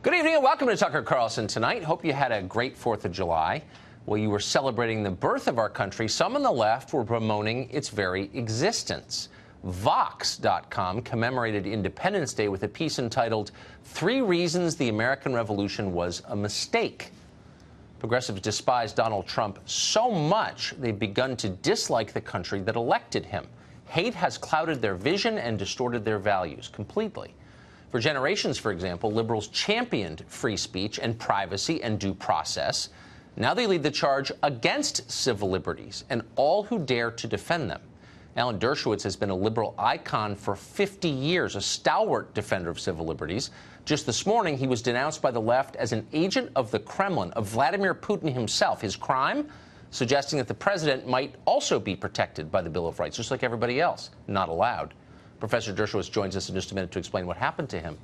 Good evening and welcome to Tucker Carlson Tonight. Hope you had a great 4th of July. While you were celebrating the birth of our country, some on the left were bemoaning its very existence. Vox.com commemorated Independence Day with a piece entitled, "3 Reasons the American Revolution Was a Mistake." Progressives despise Donald Trump so much they've begun to dislike the country that elected him. Hate has clouded their vision and distorted their values completely. For generations, for example, liberals championed free speech and privacy and due process. Now they lead the charge against civil liberties and all who dare to defend them. Alan Dershowitz has been a liberal icon for 50 years, a stalwart defender of civil liberties. Just this morning, he was denounced by the left as an agent of the Kremlin, of Vladimir Putin himself. His crime? Suggesting that the president might also be protected by the Bill of Rights, just like everybody else. Not allowed. Professor Dershowitz joins us in just a minute to explain what happened to him.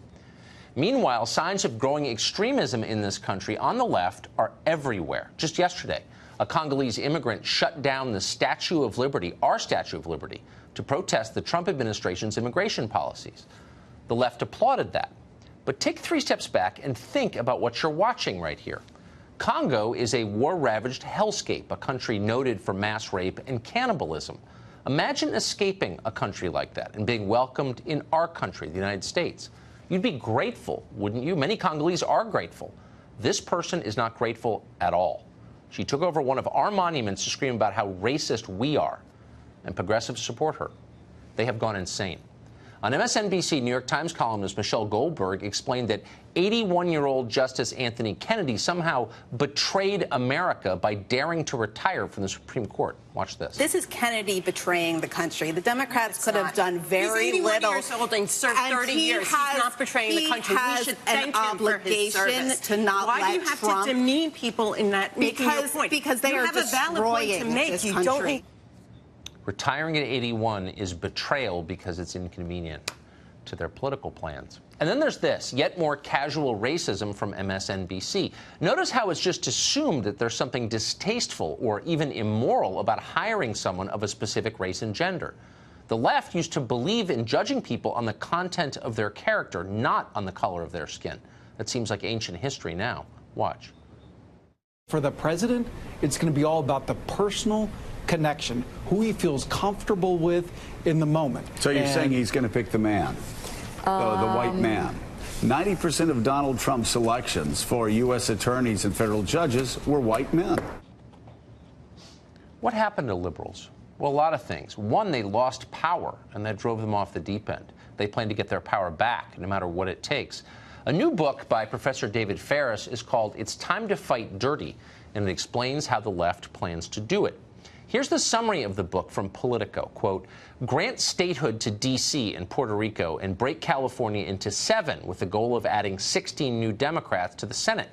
Meanwhile, signs of growing extremism in this country on the left are everywhere. Just yesterday, a Congolese immigrant shut down the Statue of Liberty, our Statue of Liberty, to protest the Trump administration's immigration policies. The left applauded that. But take 3 steps back and think about what you're watching right here. Congo is a war-ravaged hellscape, a country noted for mass rape and cannibalism. Imagine escaping a country like that and being welcomed in our country, the United States. You'd be grateful, wouldn't you? Many Congolese are grateful. This person is not grateful at all. She took over one of our monuments to scream about how racist we are, and progressives support her. They have gone insane. On MSNBC, New York Times columnist Michelle Goldberg explained that 81-year-old Justice Anthony Kennedy somehow betrayed America by daring to retire from the Supreme Court. Watch this. This is Kennedy betraying the country. The Democrats could have done very He's 81 little. Years old and served 30 years. He's not betraying the country. We should thank him for his service. To not Why let do you have Trump, to demean people in that making your point? Because they you are have a valid point to destroying make. this You country. don't need Retiring at 81 is betrayal because it's inconvenient to their political plans. And then there's this, yet more casual racism from MSNBC. Notice how it's just assumed that there's something distasteful or even immoral about hiring someone of a specific race and gender. The left used to believe in judging people on the content of their character, not on the color of their skin. That seems like ancient history now. Watch. For the president, it's going to be all about the personal connection, who he feels comfortable with in the moment. So you're saying he's going to pick the man, the white man. 90% of Donald Trump's elections for U.S. attorneys and federal judges were white men. What happened to liberals? Well, a lot of things. One, they lost power, and that drove them off the deep end. They plan to get their power back, no matter what it takes. A new book by Professor David Ferris is called It's Time to Fight Dirty, and it explains how the left plans to do it. Here's the summary of the book from Politico. Quote, grant statehood to D.C. and Puerto Rico and break California into 7 with the goal of adding 16 new Democrats to the Senate.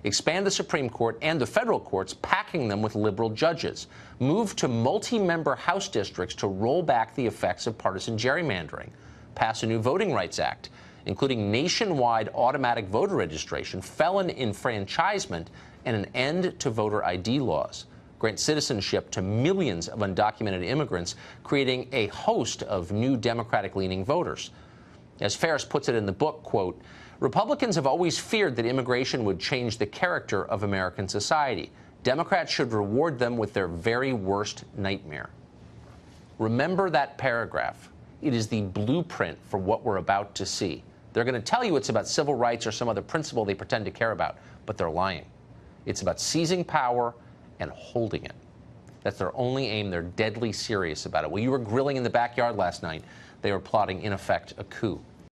Expand the Supreme Court and the federal courts, packing them with liberal judges. Move to multi-member House districts to roll back the effects of partisan gerrymandering. Pass a new Voting Rights Act, including nationwide automatic voter registration, felon enfranchisement, and an end to voter ID laws. Grant citizenship to millions of undocumented immigrants, creating a host of new Democratic-leaning voters. As Ferris puts it in the book, quote, Republicans have always feared that immigration would change the character of American society. Democrats should reward them with their very worst nightmare. Remember that paragraph. It is the blueprint for what we're about to see. They're going to tell you it's about civil rights or some other principle they pretend to care about, but they're lying. It's about seizing power and holding it. That's their only aim. They're deadly serious about it. While you were grilling in the backyard last night, they were plotting, in effect, a coup.